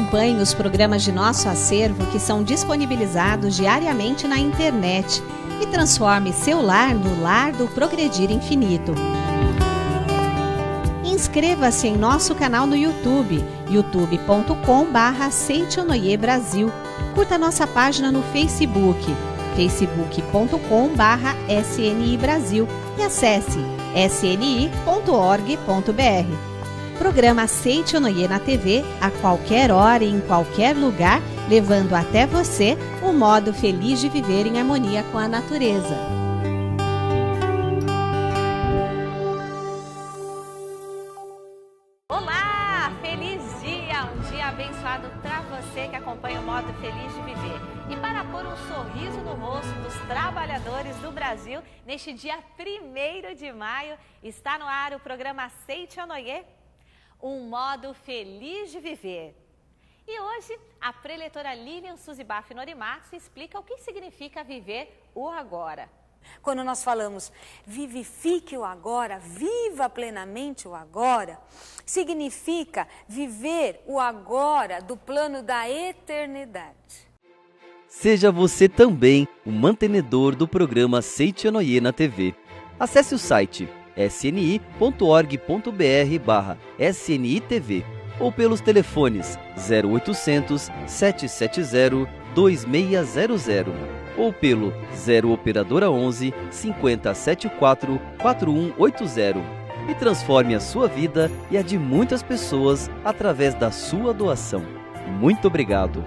Acompanhe os programas de nosso acervo que são disponibilizados diariamente na internet e transforme seu lar no lar do Progredir Infinito. Inscreva-se em nosso canal no YouTube, youtube.com/Seitonoi Brasil. Curta nossa página no Facebook, facebook.com/SNI Brasil e acesse sni.org.br. Programa Seitonoi na TV, a qualquer hora e em qualquer lugar, levando até você o modo feliz de viver em harmonia com a natureza. Olá! Feliz dia! Um dia abençoado para você que acompanha o modo feliz de viver. E para pôr um sorriso no rosto dos trabalhadores do Brasil, neste dia 1º de maio, está no ar o programa Seitonoi, um modo feliz de viver. E hoje, a preletora Lilian Suzibaf Norimatsu explica o que significa viver o agora. Quando nós falamos vivifique o agora, viva plenamente o agora, significa viver o agora do plano da eternidade. Seja você também o mantenedor do programa Seitonoi na TV. Acesse o site sni.org.br/SNITV ou pelos telefones 0800 770 2600 ou pelo 0 operadora 11 5074 4180 e transforme a sua vida e a de muitas pessoas através da sua doação. Muito obrigado!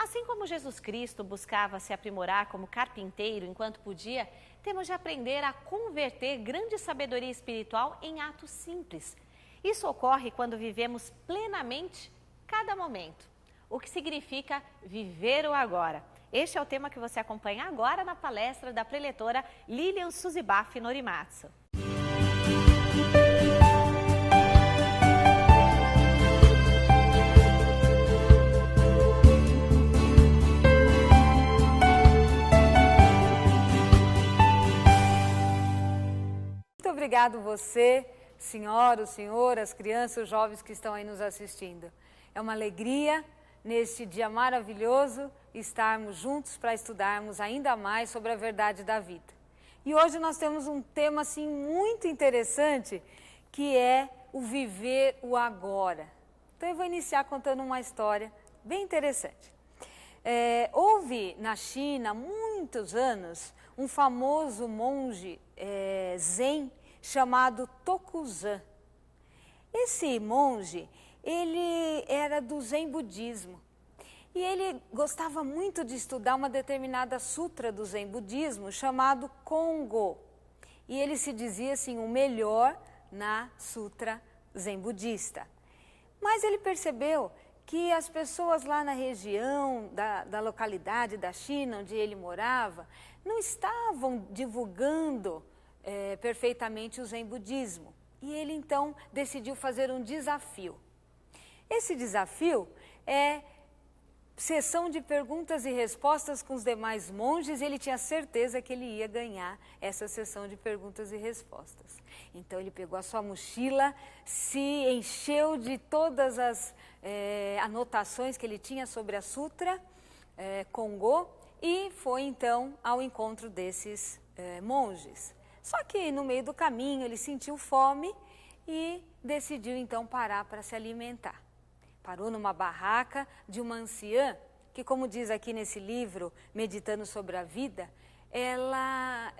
Assim como Jesus Cristo buscava se aprimorar como carpinteiro enquanto podia, temos de aprender a converter grande sabedoria espiritual em atos simples. Isso ocorre quando vivemos plenamente cada momento. O que significa viver o agora? Este é o tema que você acompanha agora na palestra da preletora Lilian Suzibaf Norimatsu. Muito obrigado você, senhora, o senhor, as crianças, os jovens que estão aí nos assistindo. É uma alegria, neste dia maravilhoso, estarmos juntos para estudarmos ainda mais sobre a verdade da vida. E hoje nós temos um tema assim muito interessante, que é o viver o agora. Então eu vou iniciar contando uma história bem interessante. Houve na China, há muitos anos, um famoso monge zen chamado Tokuzan. Esse monge, ele era do Zen budismo e ele gostava muito de estudar uma determinada sutra do Zen budismo chamado Kongo. E ele se dizia assim, o melhor na sutra Zen budista. Mas ele percebeu que as pessoas lá na região da localidade da China, onde ele morava, não estavam divulgando perfeitamente o Zen budismo. E ele então decidiu fazer um desafio. Esse desafio é sessão de perguntas e respostas com os demais monges, e ele tinha certeza que ele ia ganhar essa sessão de perguntas e respostas. Então ele pegou a sua mochila, se encheu de todas as anotações que ele tinha sobre a sutra Kongo e foi então ao encontro desses monges. Só que no meio do caminho ele sentiu fome e decidiu então parar para se alimentar. Parou numa barraca de uma anciã que, como diz aqui nesse livro, Meditando sobre a Vida, ela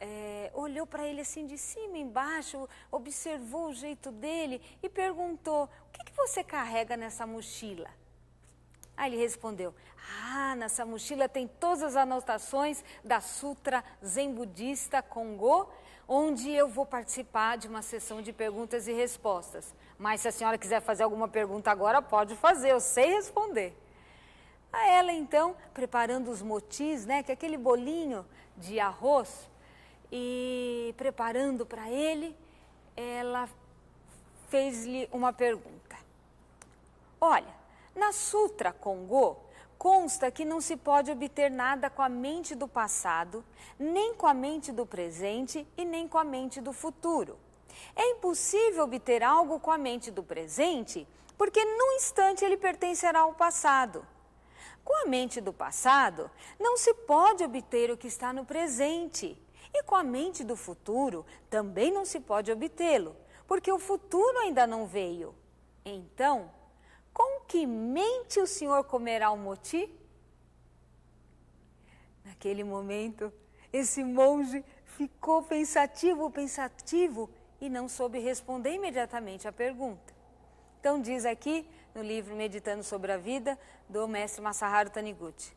olhou para ele assim de cima embaixo, observou o jeito dele e perguntou, o que você carrega nessa mochila? Aí ele respondeu, nessa mochila tem todas as anotações da Sutra Zen Budista Kongo, onde eu vou participar de uma sessão de perguntas e respostas. Mas se a senhora quiser fazer alguma pergunta agora, pode fazer, eu sei responder. A ela então, preparando os motis, né, que é aquele bolinho de arroz, e preparando para ele, ela fez-lhe uma pergunta. Olha, na Sutra Kongo, consta que não se pode obter nada com a mente do passado, nem com a mente do presente e nem com a mente do futuro. É impossível obter algo com a mente do presente, porque num instante ele pertencerá ao passado. Com a mente do passado, não se pode obter o que está no presente. E com a mente do futuro, também não se pode obtê-lo, porque o futuro ainda não veio. Então, com que mente o senhor comerá o moti? Naquele momento, esse monge ficou pensativo e não soube responder imediatamente à pergunta. Então diz aqui no livro Meditando sobre a Vida, do mestre Masaharu Taniguchi.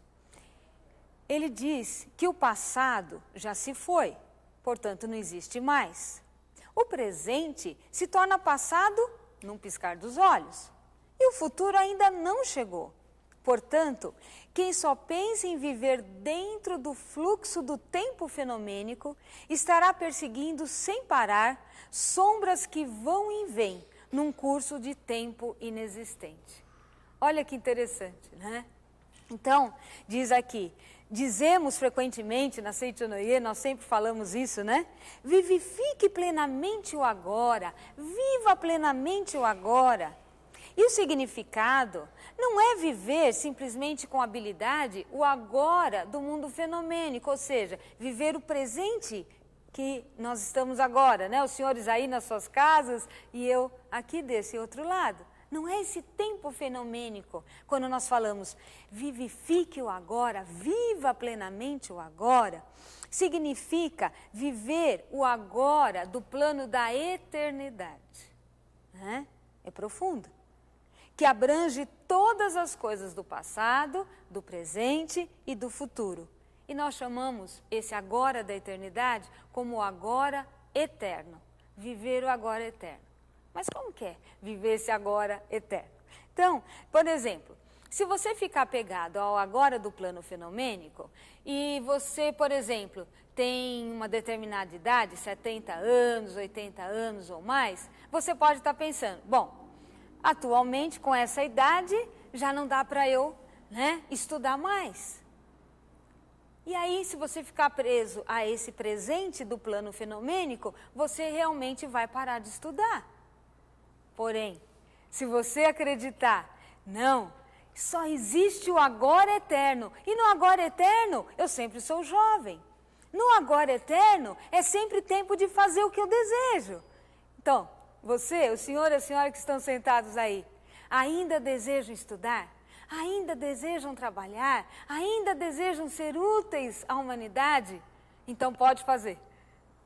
Ele diz que o passado já se foi, portanto não existe mais. O presente se torna passado num piscar dos olhos. E o futuro ainda não chegou. Portanto, quem só pensa em viver dentro do fluxo do tempo fenomênico estará perseguindo sem parar sombras que vão e vêm num curso de tempo inexistente. Olha que interessante, né? Então, diz aqui, dizemos frequentemente na Seicho no Ie, nós sempre falamos isso, né? Vivifique plenamente o agora, viva plenamente o agora. E o significado não é viver simplesmente com habilidade o agora do mundo fenomênico, ou seja, viver o presente que nós estamos agora, né? Os senhores aí nas suas casas e eu aqui desse outro lado. Não é esse tempo fenomênico. Quando nós falamos vivifique o agora, viva plenamente o agora, significa viver o agora do plano da eternidade. Né? É profundo. Que abrange todas as coisas do passado, do presente e do futuro. E nós chamamos esse agora da eternidade como o agora eterno. Viver o agora eterno. Mas como que é viver esse agora eterno? Então, por exemplo, se você ficar pegado ao agora do plano fenomênico e você, por exemplo, tem uma determinada idade, 70 anos, 80 anos ou mais, você pode estar pensando, bom, atualmente, com essa idade, já não dá para eu, né, estudar mais. E aí, se você ficar preso a esse presente do plano fenomênico, você realmente vai parar de estudar. Porém, se você acreditar, não, só existe o agora eterno. E no agora eterno, eu sempre sou jovem. No agora eterno, é sempre tempo de fazer o que eu desejo. Então, você, o senhor e a senhora que estão sentados aí, ainda desejam estudar? Ainda desejam trabalhar? Ainda desejam ser úteis à humanidade? Então pode fazer.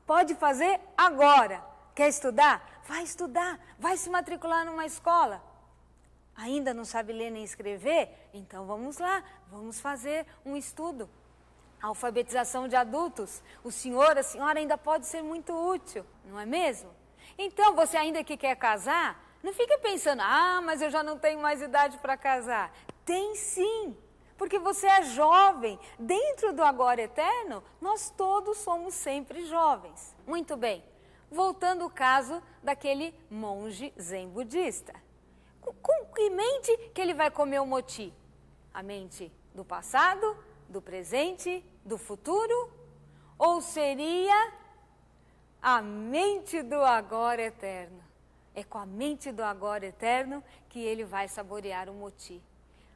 Pode fazer agora. Quer estudar? Vai estudar. Vai se matricular numa escola. Ainda não sabe ler nem escrever? Então vamos lá, vamos fazer um estudo. A alfabetização de adultos. O senhor, a senhora ainda pode ser muito útil, não é mesmo? Então, você ainda que quer casar, não fica pensando, mas eu já não tenho mais idade para casar. Tem sim, porque você é jovem. Dentro do agora eterno, nós todos somos sempre jovens. Muito bem, voltando ao caso daquele monge zen budista. Com que mente que ele vai comer o moti? A mente do passado, do presente, do futuro? Ou seria a mente do agora eterno? É com a mente do agora eterno que ele vai saborear o moti.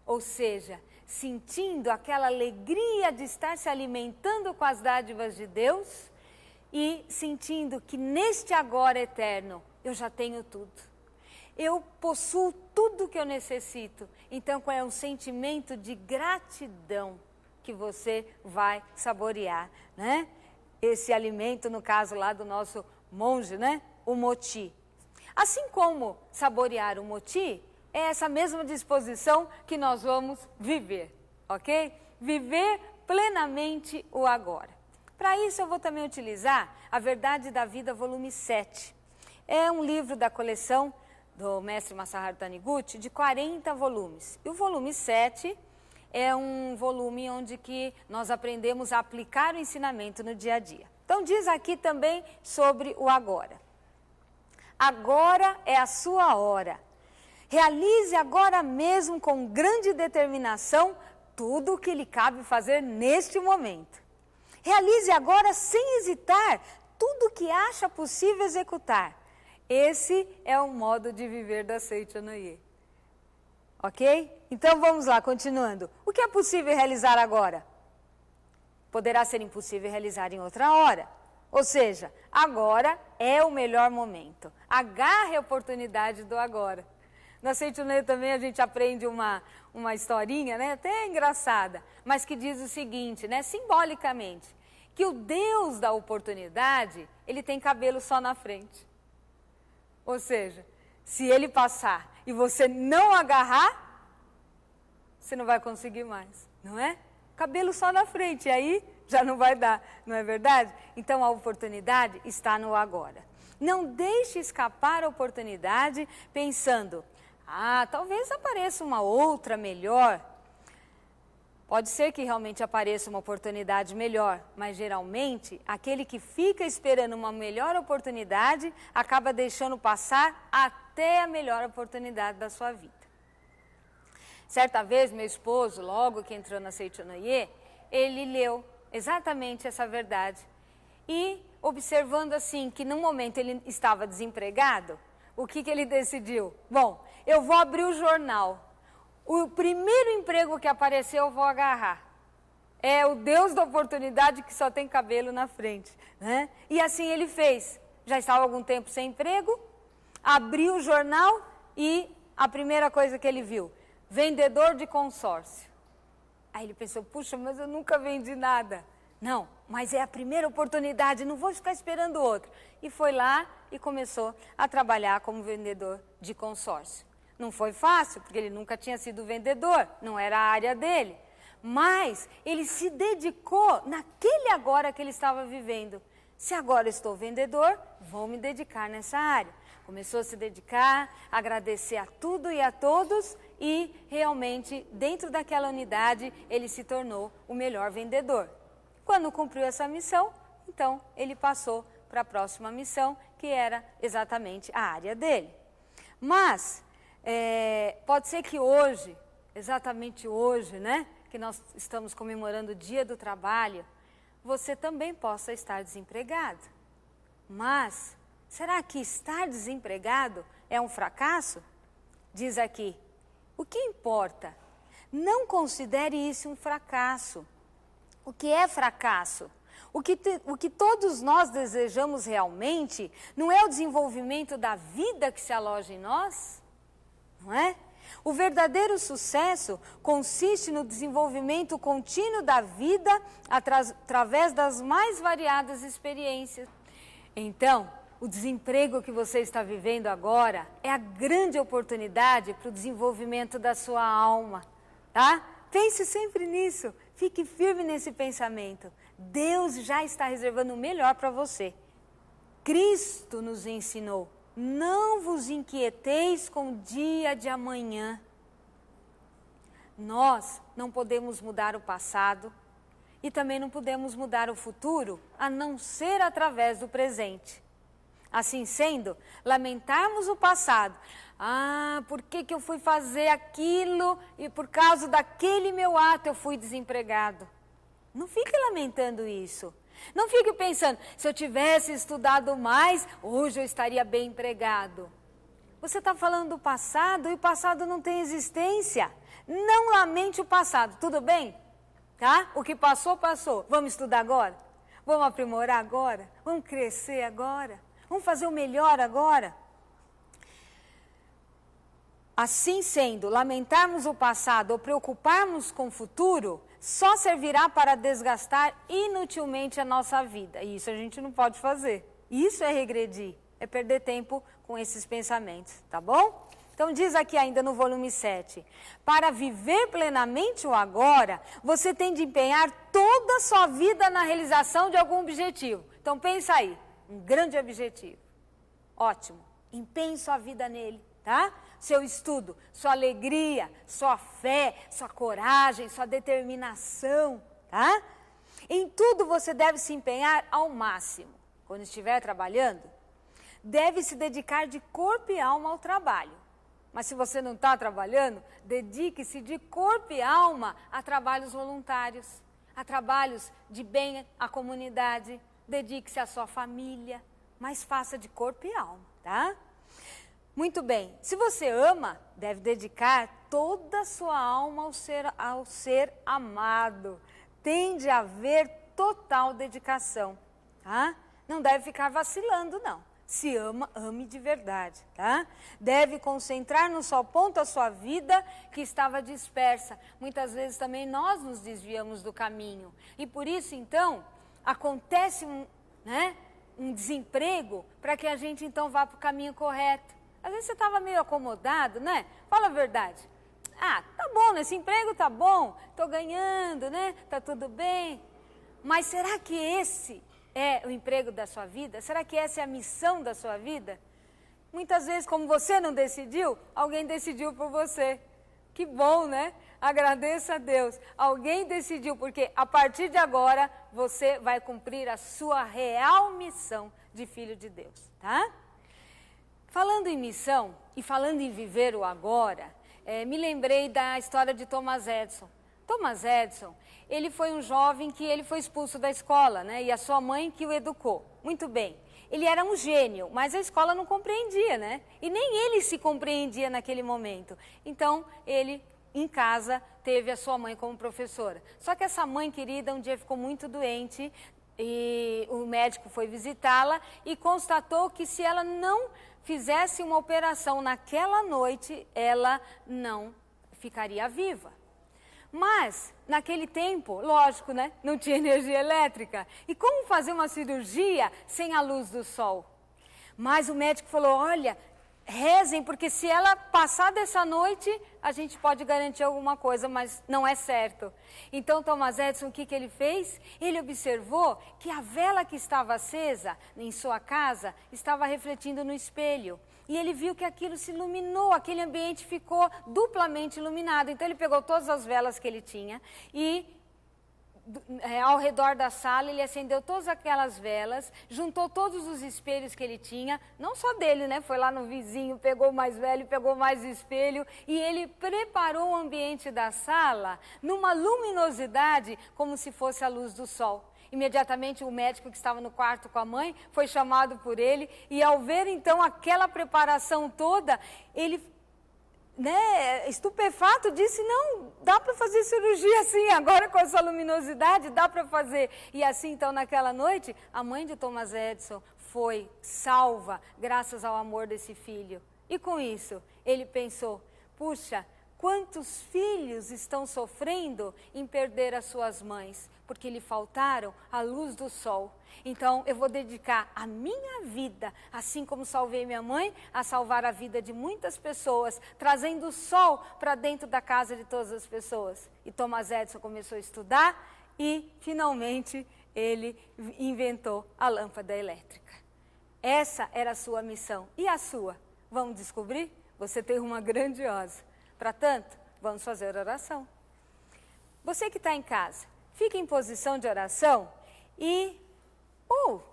Ou seja, sentindo aquela alegria de estar se alimentando com as dádivas de Deus e sentindo que neste agora eterno eu já tenho tudo. Eu possuo tudo que eu necessito. Então, qual é um sentimento de gratidão que você vai saborear, né? Esse alimento, no caso lá do nosso monge, né? O moti. Assim como saborear o moti, é essa mesma disposição que nós vamos viver, ok? Viver plenamente o agora. Para isso eu vou também utilizar A Verdade da Vida, volume 7. É um livro da coleção do mestre Masaharu Taniguchi, de 40 volumes. E o volume 7 é um volume onde que nós aprendemos a aplicar o ensinamento no dia a dia. Então diz aqui também sobre o agora. Agora é a sua hora. Realize agora mesmo com grande determinação tudo o que lhe cabe fazer neste momento. Realize agora sem hesitar tudo o que acha possível executar. Esse é o modo de viver da Seichonoye. Ok? Então vamos lá, continuando. O que é possível realizar agora? Poderá ser impossível realizar em outra hora. Ou seja, agora é o melhor momento. Agarre a oportunidade do agora. Na Seichonoye também a gente aprende uma historinha, né, até engraçada, mas que diz o seguinte, né, simbolicamente, que o Deus da oportunidade, ele tem cabelo só na frente. Ou seja, se ele passar e você não agarrar, você não vai conseguir mais, não é? Cabelo só na frente, e aí já não vai dar, não é verdade? Então a oportunidade está no agora. Não deixe escapar a oportunidade pensando, talvez apareça uma outra melhor. Pode ser que realmente apareça uma oportunidade melhor, mas geralmente aquele que fica esperando uma melhor oportunidade acaba deixando passar até a melhor oportunidade da sua vida. Certa vez, meu esposo, logo que entrou na Seichonoye, ele leu exatamente essa verdade. E observando assim que num momento ele estava desempregado, o que ele decidiu? Bom, eu vou abrir o jornal. O primeiro emprego que apareceu eu vou agarrar. É o Deus da oportunidade que só tem cabelo na frente, né? E assim ele fez. Já estava há algum tempo sem emprego, abriu o jornal e a primeira coisa que ele viu, vendedor de consórcio. Aí ele pensou, puxa, mas eu nunca vendi nada. Não, mas é a primeira oportunidade, não vou ficar esperando outra. E foi lá e começou a trabalhar como vendedor de consórcio. Não foi fácil, porque ele nunca tinha sido vendedor, não era a área dele. Mas ele se dedicou naquele agora que ele estava vivendo. Se agora estou vendedor, vou me dedicar nessa área. Começou a se dedicar, agradecer a tudo e a todos e realmente dentro daquela unidade ele se tornou o melhor vendedor. Quando cumpriu essa missão, então ele passou para a próxima missão, que era exatamente a área dele. Mas pode ser que hoje, exatamente hoje, né, que nós estamos comemorando o Dia do Trabalho, você também possa estar desempregado. Mas será que estar desempregado é um fracasso? Diz aqui, o que importa? Não considere isso um fracasso. O que é fracasso? O que todos nós desejamos realmente não é o desenvolvimento da vida que se aloja em nós? Não é? O verdadeiro sucesso consiste no desenvolvimento contínuo da vida através das mais variadas experiências. Então, o desemprego que você está vivendo agora é a grande oportunidade para o desenvolvimento da sua alma, tá? Pense sempre nisso, fique firme nesse pensamento. Deus já está reservando o melhor para você. Cristo nos ensinou, não vos inquieteis com o dia de amanhã. Nós não podemos mudar o passado e também não podemos mudar o futuro, a não ser através do presente. Assim sendo, lamentarmos o passado. Por que eu fui fazer aquilo e por causa daquele meu ato eu fui desempregado? Não fique lamentando isso. Não fique pensando, se eu tivesse estudado mais, hoje eu estaria bem empregado. Você está falando do passado e o passado não tem existência. Não lamente o passado, tudo bem? Tá? O que passou, passou. Vamos estudar agora? Vamos aprimorar agora? Vamos crescer agora? Vamos fazer o melhor agora? Assim sendo, lamentarmos o passado ou preocuparmos com o futuro, só servirá para desgastar inutilmente a nossa vida. E isso a gente não pode fazer. Isso é regredir, é perder tempo com esses pensamentos, tá bom? Então diz aqui ainda no volume 7, para viver plenamente o agora, você tem de empenhar toda a sua vida na realização de algum objetivo. Então pensa aí, um grande objetivo. Ótimo, empenhe sua vida nele, tá? Seu estudo, sua alegria, sua fé, sua coragem, sua determinação, tá? Em tudo você deve se empenhar ao máximo. Quando estiver trabalhando, deve se dedicar de corpo e alma ao trabalho. Mas se você não está trabalhando, dedique-se de corpo e alma a trabalhos voluntários, a trabalhos de bem à comunidade, dedique-se à sua família, mas faça de corpo e alma, tá? Muito bem, se você ama, deve dedicar toda a sua alma ao ser amado. Tem de haver total dedicação, tá? Não deve ficar vacilando, não. Se ama, ame de verdade, tá? Deve concentrar num só ponto a sua vida que estava dispersa. Muitas vezes também nós nos desviamos do caminho. E por isso, então, acontece um desemprego para que a gente, então, vá para o caminho correto. Às vezes você estava meio acomodado, né? Fala a verdade. Ah, tá bom, esse emprego tá bom, tô ganhando, né? Tá tudo bem. Mas será que esse é o emprego da sua vida? Será que essa é a missão da sua vida? Muitas vezes, como você não decidiu, alguém decidiu por você. Que bom, né? Agradeça a Deus. Alguém decidiu, porque a partir de agora você vai cumprir a sua real missão de filho de Deus, tá? Falando em missão e falando em viver o agora, me lembrei da história de Thomas Edison. Thomas Edison, ele foi um jovem que ele foi expulso da escola, né? E a sua mãe que o educou. Muito bem. Ele era um gênio, mas a escola não compreendia, né? E nem ele se compreendia naquele momento. Então, ele, em casa, teve a sua mãe como professora. Só que essa mãe querida um dia ficou muito doente e o médico foi visitá-la e constatou que se ela não fizesse uma operação naquela noite, ela não ficaria viva. Mas, naquele tempo, lógico, né? Não tinha energia elétrica. E como fazer uma cirurgia sem a luz do sol? Mas o médico falou, olha, rezem, porque se ela passar dessa noite, a gente pode garantir alguma coisa, mas não é certo. Então, Thomas Edison, o que ele fez? Ele observou que a vela que estava acesa em sua casa estava refletindo no espelho. E ele viu que aquilo se iluminou, aquele ambiente ficou duplamente iluminado. Então, ele pegou todas as velas que ele tinha e ao redor da sala, ele acendeu todas aquelas velas, juntou todos os espelhos que ele tinha, não só dele, né? Foi lá no vizinho, pegou mais velho, pegou mais espelho, e ele preparou o ambiente da sala numa luminosidade como se fosse a luz do sol. Imediatamente o médico que estava no quarto com a mãe foi chamado por ele, e ao ver então aquela preparação toda, ele, estupefato, disse, não, dá para fazer cirurgia assim, agora com essa luminosidade, dá para fazer. E assim, então, naquela noite, a mãe de Thomas Edison foi salva, graças ao amor desse filho. E com isso, ele pensou, puxa, quantos filhos estão sofrendo em perder as suas mães, porque lhe faltaram a luz do sol. Então, eu vou dedicar a minha vida, assim como salvei minha mãe, a salvar a vida de muitas pessoas, trazendo o sol para dentro da casa de todas as pessoas. E Thomas Edison começou a estudar e, finalmente, ele inventou a lâmpada elétrica. Essa era a sua missão. E a sua? Vamos descobrir? Você tem uma grandiosa. Para tanto, vamos fazer oração. Você que está em casa, fique em posição de oração e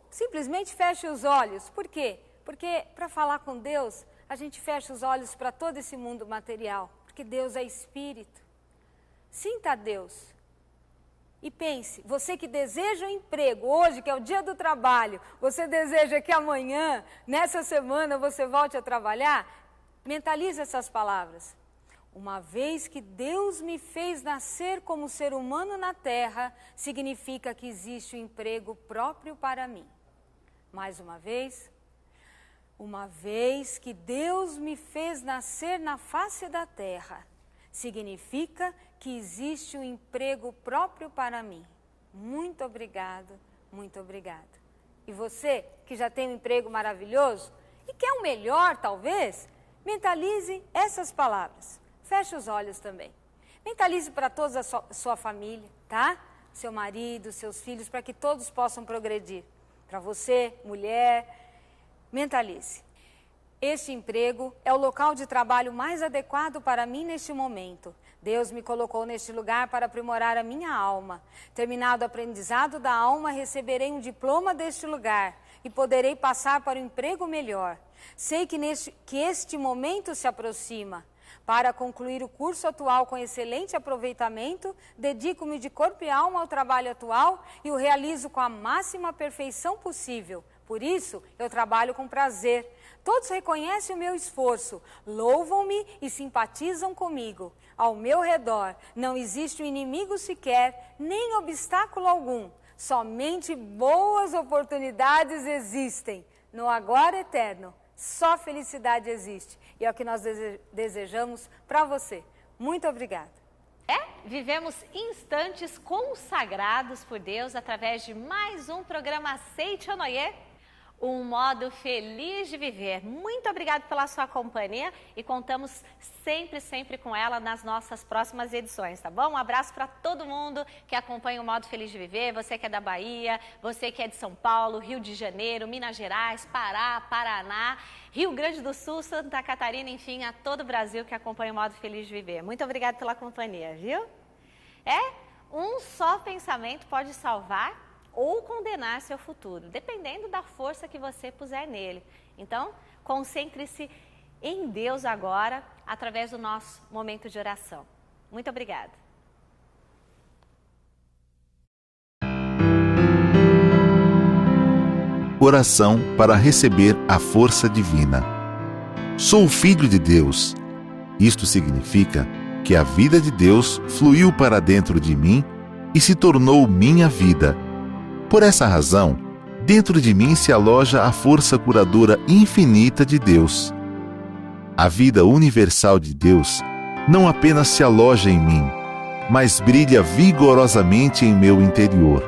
simplesmente feche os olhos. Por quê? Porque para falar com Deus, a gente fecha os olhos para todo esse mundo material, porque Deus é Espírito. Sinta a Deus e pense, você que deseja um emprego hoje, que é o dia do trabalho, você deseja que amanhã, nessa semana, você volte a trabalhar, mentalize essas palavras. Uma vez que Deus me fez nascer como ser humano na terra, significa que existe um emprego próprio para mim. Mais uma vez que Deus me fez nascer na face da terra, significa que existe um emprego próprio para mim. Muito obrigado, muito obrigado. E você que já tem um emprego maravilhoso e quer um melhor talvez, mentalize essas palavras. Feche os olhos também. Mentalize para toda a sua família, tá? Seu marido, seus filhos, para que todos possam progredir. Para você, mulher, mentalize. Este emprego é o local de trabalho mais adequado para mim neste momento. Deus me colocou neste lugar para aprimorar a minha alma. Terminado o aprendizado da alma, receberei um diploma deste lugar e poderei passar para um emprego melhor. Sei que este momento se aproxima. Para concluir o curso atual com excelente aproveitamento, dedico-me de corpo e alma ao trabalho atual e o realizo com a máxima perfeição possível, Por isso, eu trabalho com prazer. Todos reconhecem o meu esforço, louvam-me e simpatizam comigo. Ao meu redor não existe um inimigo sequer, nem obstáculo algum. Somente boas oportunidades existem. No agora eterno, só felicidade existe. E é o que nós desejamos para você. Muito obrigada. Vivemos instantes consagrados por Deus através de mais um programa Aceite ou Noie, um modo feliz de viver. Muito obrigada pela sua companhia e contamos sempre com ela nas nossas próximas edições, tá bom? Um abraço para todo mundo que acompanha o Modo Feliz de Viver, você que é da Bahia, você que é de São Paulo, Rio de Janeiro, Minas Gerais, Pará, Paraná, Rio Grande do Sul, Santa Catarina, enfim, a todo o Brasil que acompanha o Modo Feliz de Viver. Muito obrigada pela companhia, viu? Um só pensamento pode salvar ou condenar seu futuro, dependendo da força que você puser nele. Então, concentre-se em Deus agora, através do nosso momento de oração. Muito obrigada. Oração para receber a força divina. Sou filho de Deus. Isto significa que a vida de Deus fluiu para dentro de mim e se tornou minha vida. Por essa razão, dentro de mim se aloja a força curadora infinita de Deus. A vida universal de Deus não apenas se aloja em mim, mas brilha vigorosamente em meu interior.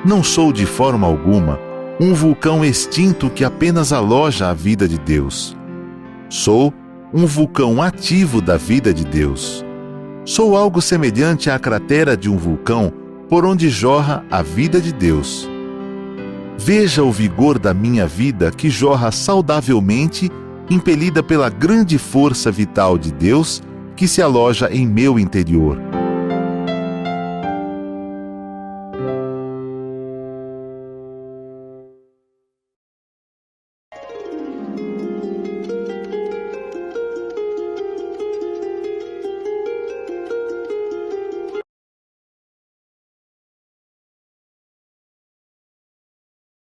Não sou de forma alguma um vulcão extinto que apenas aloja a vida de Deus. Sou um vulcão ativo da vida de Deus. Sou algo semelhante à cratera de um vulcão por onde jorra a vida de Deus. Veja o vigor da minha vida que jorra saudavelmente, impelida pela grande força vital de Deus que se aloja em meu interior.